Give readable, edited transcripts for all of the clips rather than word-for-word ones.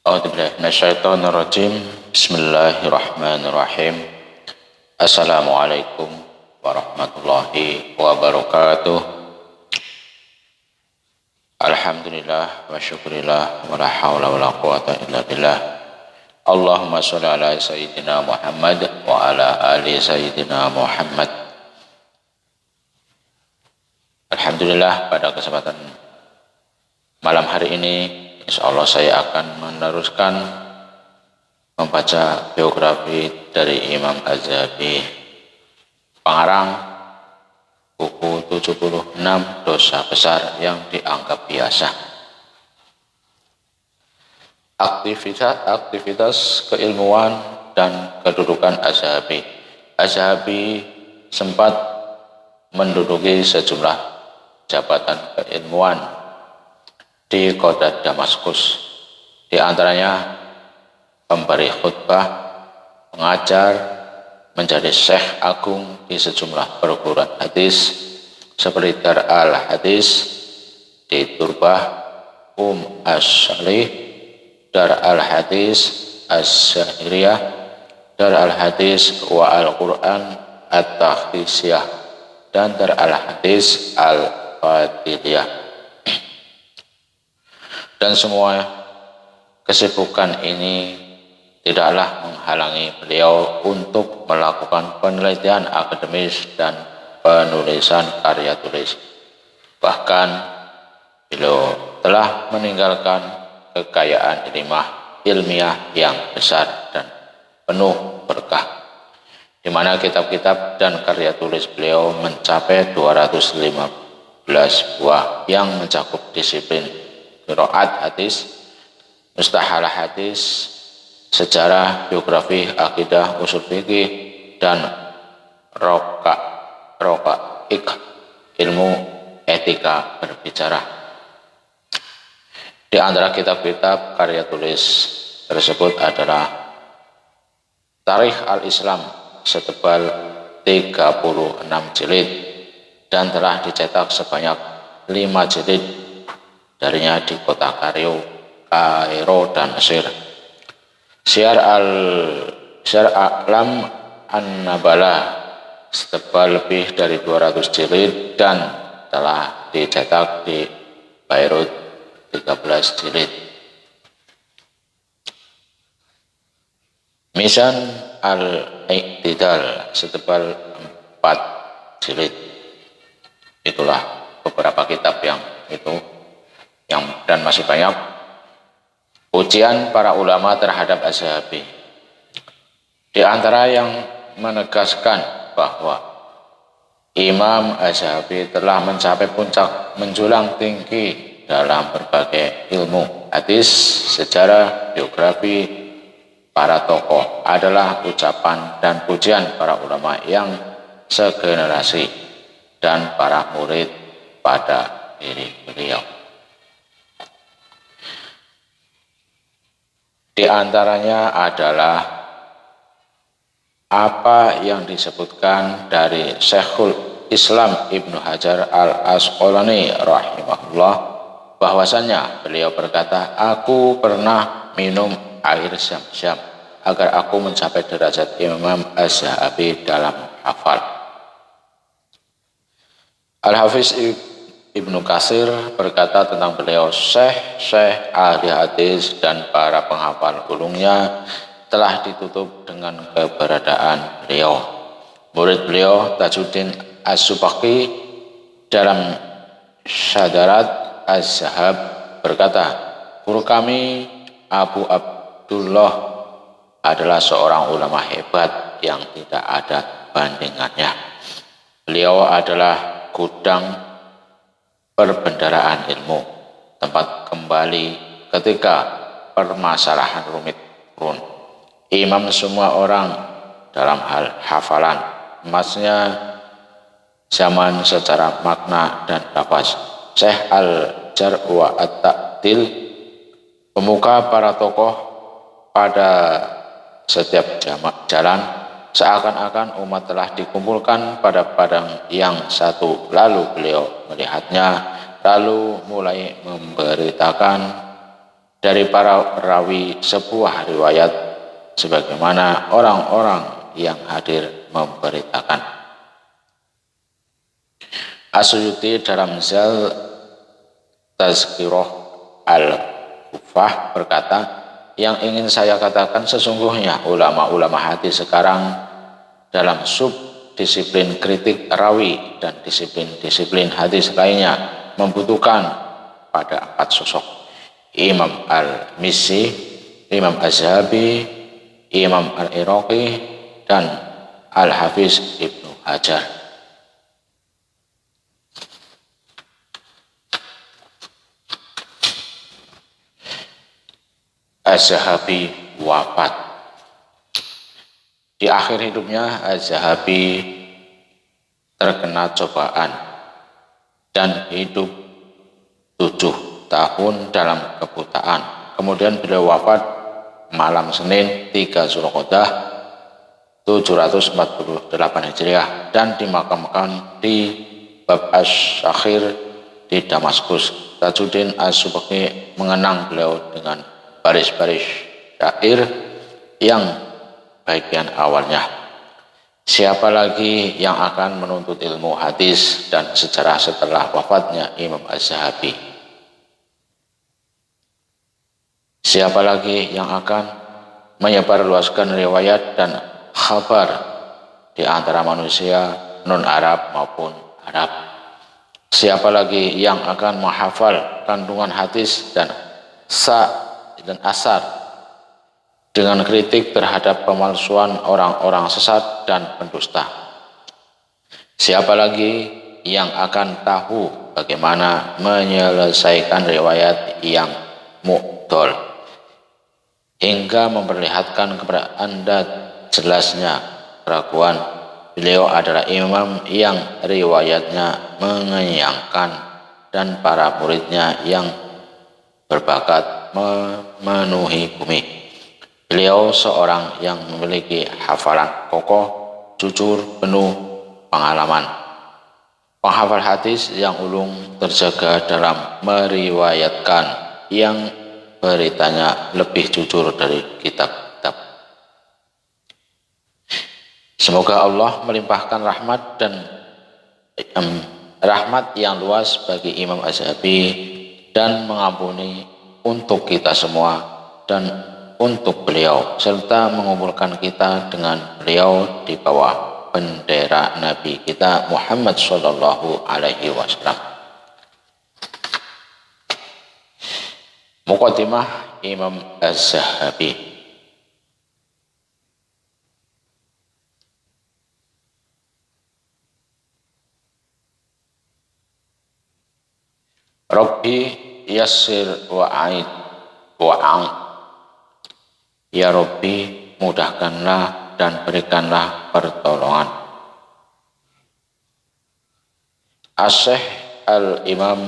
A'udzubillahi minasyaitonirrajim. Bismillahirrahmanirrahim. Assalamualaikum warahmatullahi wabarakatuh. Alhamdulillah wa syukurillah wa la hawla wa la quwata illa billah. Allahumma sholli ala sayyidina Muhammad wa ala ali sayyidina Muhammad. Alhamdulillah, pada kesempatan malam hari ini insyaallah saya akan meneruskan membaca biografi dari Imam Az-Zahabi, pengarang buku 76 dosa besar yang dianggap biasa. Aktivitas keilmuan dan kedudukan Az-Zahabi. Az-Zahabi sempat menduduki sejumlah jabatan keilmuan di kota Damaskus, di antaranya pemberi khutbah, pengajar, menjadi syekh agung di sejumlah perguruan hadis seperti Dar al-Hadis di Turbah, As-Salih, Dar al-Hadis As-Zahiriyah, Dar al-Hadis wa Al-Quran At-Takhtisiyah, dan Dar al-Hadis Al-Fadiliyah. Dan semua kesibukan ini tidaklah menghalangi beliau untuk melakukan penelitian akademis dan penulisan karya tulis. Bahkan beliau telah meninggalkan kekayaan ilmiah yang besar dan penuh berkah, di mana kitab-kitab dan karya tulis beliau mencapai 215 buah yang mencakup disiplin qiraat hadis, mustahalah hadis, sejarah, biografi, akidah, usul fikih, dan rokaik, ilmu etika berbicara. Di antara kitab-kitab karya tulis tersebut adalah Tarikh al-Islam setebal 36 jilid dan telah dicetak sebanyak 5 jilid darinya di kota Kairo dan Mesir. Syiar A'lam An-Nabala setebal lebih dari 200 jilid dan telah dicetak di Beirut 13 jilid. Mizan Al-Iqtidal setebal 4 jilid. Itulah beberapa kitab yang dan masih banyak ujian para ulama terhadap Az-Zahabi. Di antara yang menegaskan bahwa Imam Az-Zahabi telah mencapai puncak menjulang tinggi dalam berbagai ilmu hadis, sejarah, biografi para tokoh adalah ucapan dan pujian para ulama yang segenerasi dan para murid pada diri beliau. Di antaranya adalah apa yang disebutkan dari Syekhul Islam Ibnu Hajar Al-Asqalani rahimahullah, bahwasannya beliau berkata, aku pernah minum air Zam-Zam agar aku mencapai derajat Imam Az-Zahabi dalam hafal. Al-Hafiz Ibnu Katsir berkata tentang beliau, syekh ahli hadis dan para penghafal ulungnya telah ditutup dengan keberadaan beliau. Murid beliau Tajuddin As-Subaki dalam Syadarat Az-Zahab berkata, guru kami Abu Abdullah adalah seorang ulama hebat yang tidak ada bandingannya. Beliau adalah gudang perbendaraan ilmu, tempat kembali ketika permasalahan rumit turun. Imam semua orang dalam hal hafalan, emasnya zaman secara makna dan lafaz. Syekh Al-Jar wa At-Ta'dil, pemuka para tokoh pada setiap jalan, seakan-akan umat telah dikumpulkan pada padang yang satu. Lalu beliau melihatnya, lalu mulai memberitakan dari para perawi sebuah riwayat sebagaimana orang-orang yang hadir memberitakan. As-Suyuti dalam Zal Tazkirah Al-Kufah berkata, yang ingin saya katakan sesungguhnya ulama-ulama hadis sekarang dalam subdisiplin kritik rawi dan disiplin-disiplin hadis lainnya membutuhkan pada 4 sosok: Imam Al-Mizzi, Imam Az-Zahabi, Imam Al-Iraqi, dan Al-Hafiz Ibnu Hajar. Az-Zahabi wafat. Di akhir hidupnya Az-Zahabi terkena cobaan dan hidup 7 tahun dalam kebutaan. Kemudian beliau wafat malam Senin 3 Zulqa'dah 748 Hijriah dan dimakamkan di Bab Asy-Syakhir di Damaskus. Tajuddin As-Subki mengenang beliau dengan baris-baris syair yang bagian awalnya, siapa lagi yang akan menuntut ilmu hadis dan sejarah setelah wafatnya Imam Az-Zahabi? Siapa lagi yang akan menyebarluaskan riwayat dan khabar di antara manusia non-Arab maupun Arab? Siapa lagi yang akan menghafal kandungan hadis dan asar dengan kritik terhadap pemalsuan orang-orang sesat dan pendusta? Siapa lagi yang akan tahu bagaimana menyelesaikan riwayat yang mu'dhal hingga memperlihatkan kepada Anda jelasnya keraguan? Beliau adalah imam yang riwayatnya mengenyangkan dan para muridnya yang berbakat memenuhi bumi. Beliau seorang yang memiliki hafalan kokoh, jujur, penuh pengalaman. Penghafal hadis yang ulung, terjaga dalam meriwayatkan, yang beritanya lebih jujur dari kitab-kitab. Semoga Allah melimpahkan rahmat dan rahmat yang luas bagi Imam Az-Zahabi dan mengampuni untuk kita semua dan untuk beliau, serta mengumpulkan kita dengan beliau di bawah bendera Nabi kita Muhammad Sallallahu Alaihi Wasallam. Muqaddimah Imam Az-Zahabi. Rabbi yassir wa'id wa'ang. Ya Rabbi, mudahkanlah dan berikanlah pertolongan. As-Syekh Al-Imam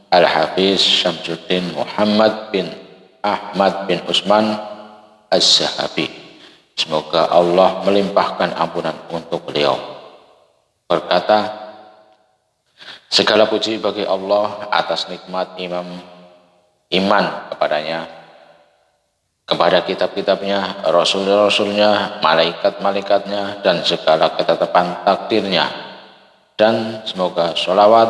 Al-Hafiz Syamsuddin Muhammad bin Ahmad bin Utsman Az-Zahabi. Semoga Allah melimpahkan ampunan untuk beliau. Berkata, segala puji bagi Allah atas nikmat iman kepadanya, kepada kitab-kitabnya, rasul-rasulnya, malaikat-malaikatnya, dan segala ketetapan takdirnya. Dan semoga sholawat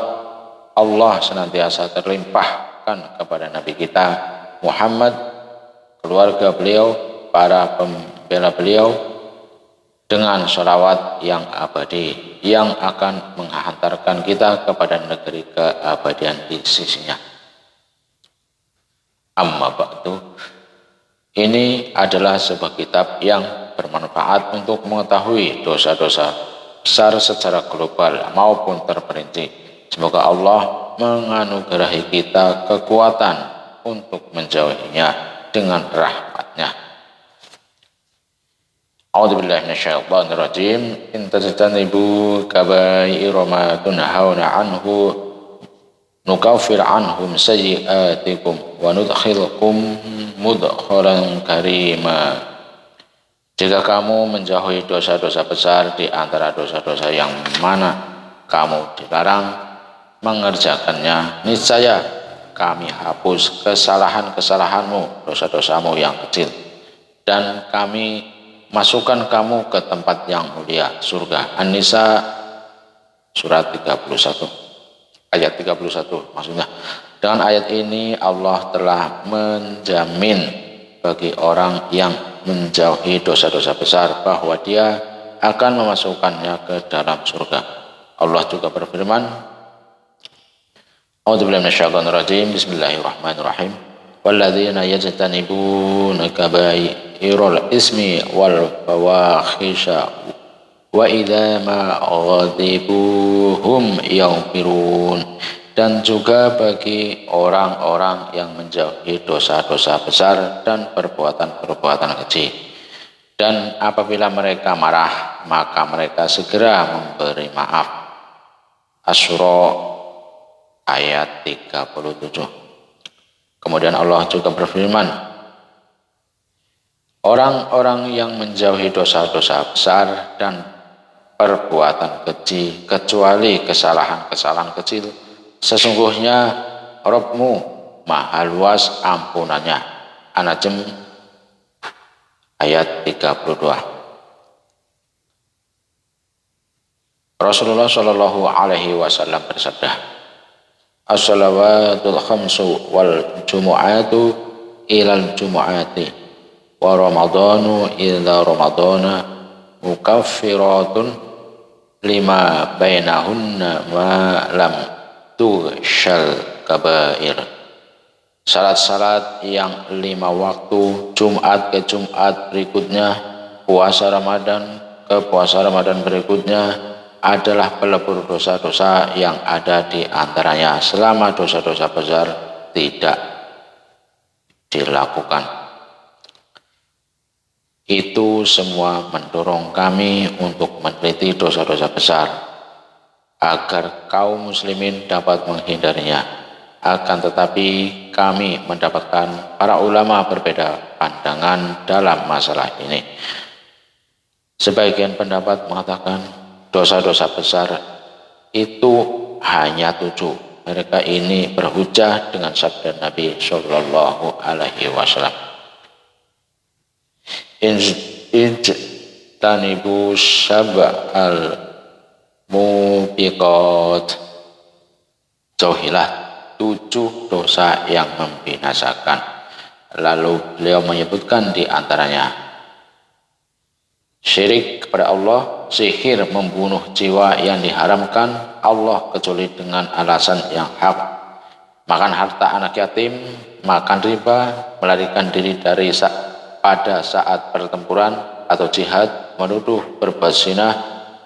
Allah senantiasa terlimpahkan kepada Nabi kita Muhammad, keluarga beliau, para pembela beliau, dengan sholawat yang abadi yang akan menghantarkan kita kepada negeri keabadian di sisinya. Amma ba'du, ini adalah sebuah kitab yang bermanfaat untuk mengetahui dosa-dosa besar secara global maupun terperinci. Semoga Allah menganugerahi kita kekuatan untuk menjauhinya dengan rahmatnya. A'udzubillahi minasyaitonirrajim. In tajtanibu kaba'ira ma tunhauna anhu nukaffir anhum sayyi'atikum wa nudkhilkum mudkhalan karima. Jika kamu menjauhi dosa-dosa besar di antara dosa-dosa yang mana kamu dilarang mengerjakannya, niscaya kami hapus kesalahan-kesalahanmu, dosa-dosamu yang kecil, dan kami masukkan kamu ke tempat yang mulia, surga. An-Nisa surat 31 ayat 31 maksudnya. Dengan ayat ini Allah telah menjamin bagi orang yang menjauhi dosa-dosa besar bahwa dia akan memasukkannya ke dalam surga. Allah juga berfirman, A'udzubillahi minasyaitonir rajim. Bismillahirrahmanirrahim. Walladzina yajtanibuna kaba'iral ismi wal fawahisha wa idza ma ghadibu hum yaghfirun. Dan juga bagi orang-orang yang menjauhi dosa-dosa besar dan perbuatan-perbuatan kecil. Dan apabila mereka marah, maka mereka segera memberi maaf. Asy-Syura ayat 37. Kemudian Allah juga berfirman, orang-orang yang menjauhi dosa-dosa besar dan perbuatan kecil, kecuali kesalahan-kesalahan kecil, sesungguhnya Rabbmu maha luas ampunannya. An-Najm ayat 32. Rasulullah Shallallahu Alaihi Wasallam bersabda, As-salawatul khamsu wal jumu'atu ilal jumu'ati wa ramadhanu ila ramadhana mukaffiratun lima bainahunna ma lam tughshal kaba'ir. Salat-salat yang 5 waktu, Jumat ke Jumat berikutnya, puasa Ramadan ke puasa Ramadan berikutnya adalah pelebur dosa-dosa yang ada di antaranya selama dosa-dosa besar tidak dilakukan. Itu semua mendorong kami untuk meneliti dosa-dosa besar agar kaum muslimin dapat menghindarinya. Akan tetapi kami mendapatkan para ulama berbeda pandangan dalam masalah ini. Sebagian pendapat mengatakan dosa-dosa besar itu hanya 7. Mereka ini berhujjah dengan sabda Nabi Shallallahu Alaihi Wasallam. Ijtanibu sab'al mubiqat, jauhilah 7 dosa yang membinasakan. Lalu beliau menyebutkan di antaranya syirik kepada Allah, sihir, membunuh jiwa yang diharamkan Allah kecuali dengan alasan yang hak, makan harta anak yatim, makan riba, melarikan diri dari pada saat pertempuran atau jihad, menuduh berbuat zina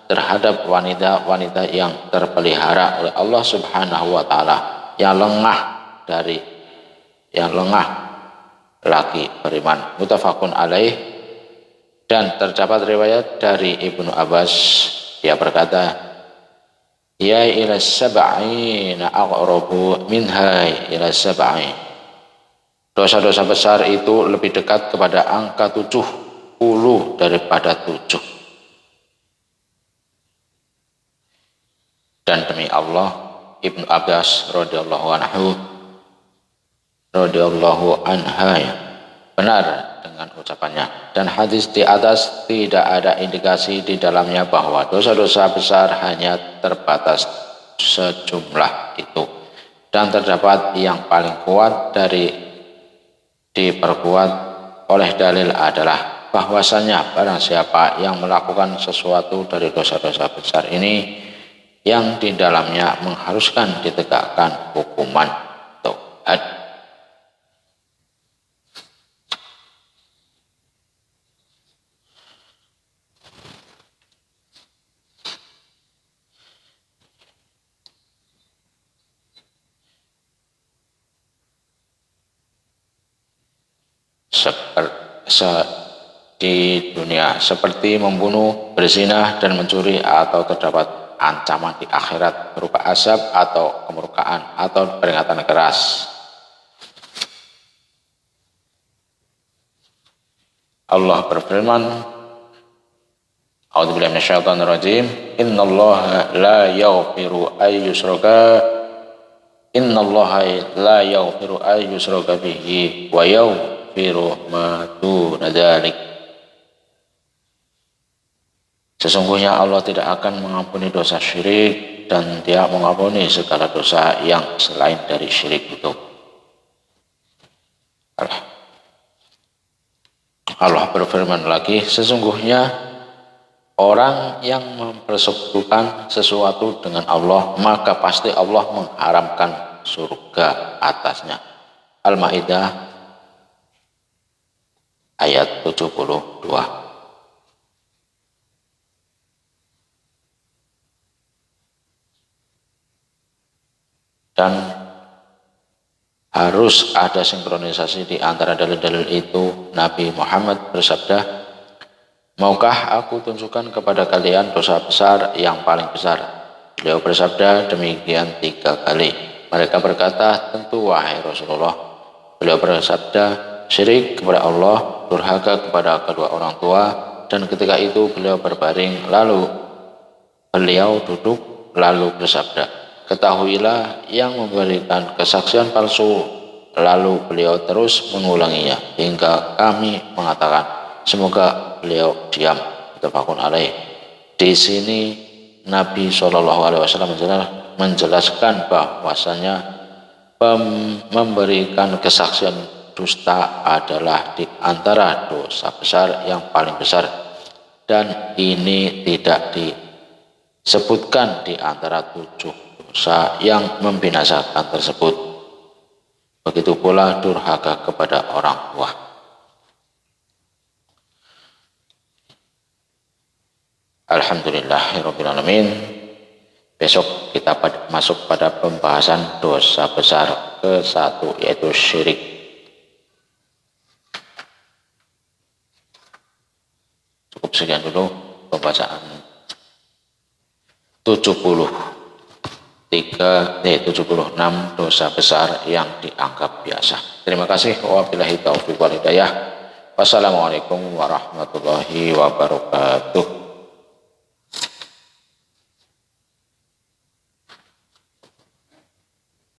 terhadap wanita-wanita yang terpelihara oleh Allah Subhanahu wa taala, yang lengah laki beriman. Muttafaqun alaih. Dan terdapat riwayat dari Ibnu Abbas, dia berkata, ya ila sab'ina aqrabu minha ila sab'in. Dosa-dosa besar itu lebih dekat kepada angka 70 daripada 7. Dan demi Allah, Ibnu Abbas radhiyallahu anha benar dengan ucapannya, dan hadis di atas tidak ada indikasi di dalamnya bahwa dosa-dosa besar hanya terbatas sejumlah itu. Dan terdapat yang paling kuat diperkuat oleh dalil adalah bahwasanya barang siapa yang melakukan sesuatu dari dosa-dosa besar ini yang di dalamnya mengharuskan ditegakkan hukuman tauhid, di dunia seperti membunuh, berzina, dan mencuri, atau terdapat ancaman di akhirat berupa azab atau kemurkaan atau peringatan keras. Allah berfirman, A'udzubillahi minasyaitonir rajim, innallaha la yaghfiru ay yushraka Innallaha la yaghfiru ay yushraka bihi wa yaghfiru ma duna dzalik. Sesungguhnya Allah tidak akan mengampuni dosa syirik dan Dia mengampuni segala dosa yang selain dari syirik itu. Allah berfirman lagi, sesungguhnya orang yang mempersekutukan sesuatu dengan Allah, maka pasti Allah mengharamkan surga atasnya. Al-Maidah ayat 72. Dan harus ada sinkronisasi di antara dalil-dalil itu. Nabi Muhammad bersabda, maukah aku tunjukkan kepada kalian dosa besar yang paling besar? Beliau bersabda demikian 3 kali. Mereka berkata, tentu wahai Rasulullah. Beliau bersabda, syirik kepada Allah, durhaka kepada kedua orang tua. Dan ketika itu beliau berbaring, lalu beliau duduk, lalu bersabda, ketahuilah yang memberikan kesaksian palsu. Lalu beliau terus mengulanginya hingga kami mengatakan, semoga beliau diam. Muttafaqun alaih. Di sini Nabi SAW menjelaskan bahwasanya memberikan kesaksian dusta adalah di antara dosa besar yang paling besar, dan ini tidak disebutkan di antara 7 dosa yang membinasakan tersebut. Begitu pula durhaka kepada orang tua. Alhamdulillahirabbil alamin. Besok kita masuk pada pembahasan dosa besar ke-1, yaitu syirik. Cukup sekian dulu pembacaan 76 dosa besar yang dianggap biasa. Terima kasih. Wabillahi taufiq wal hidayah. Wassalamualaikum warahmatullahi wabarakatuh.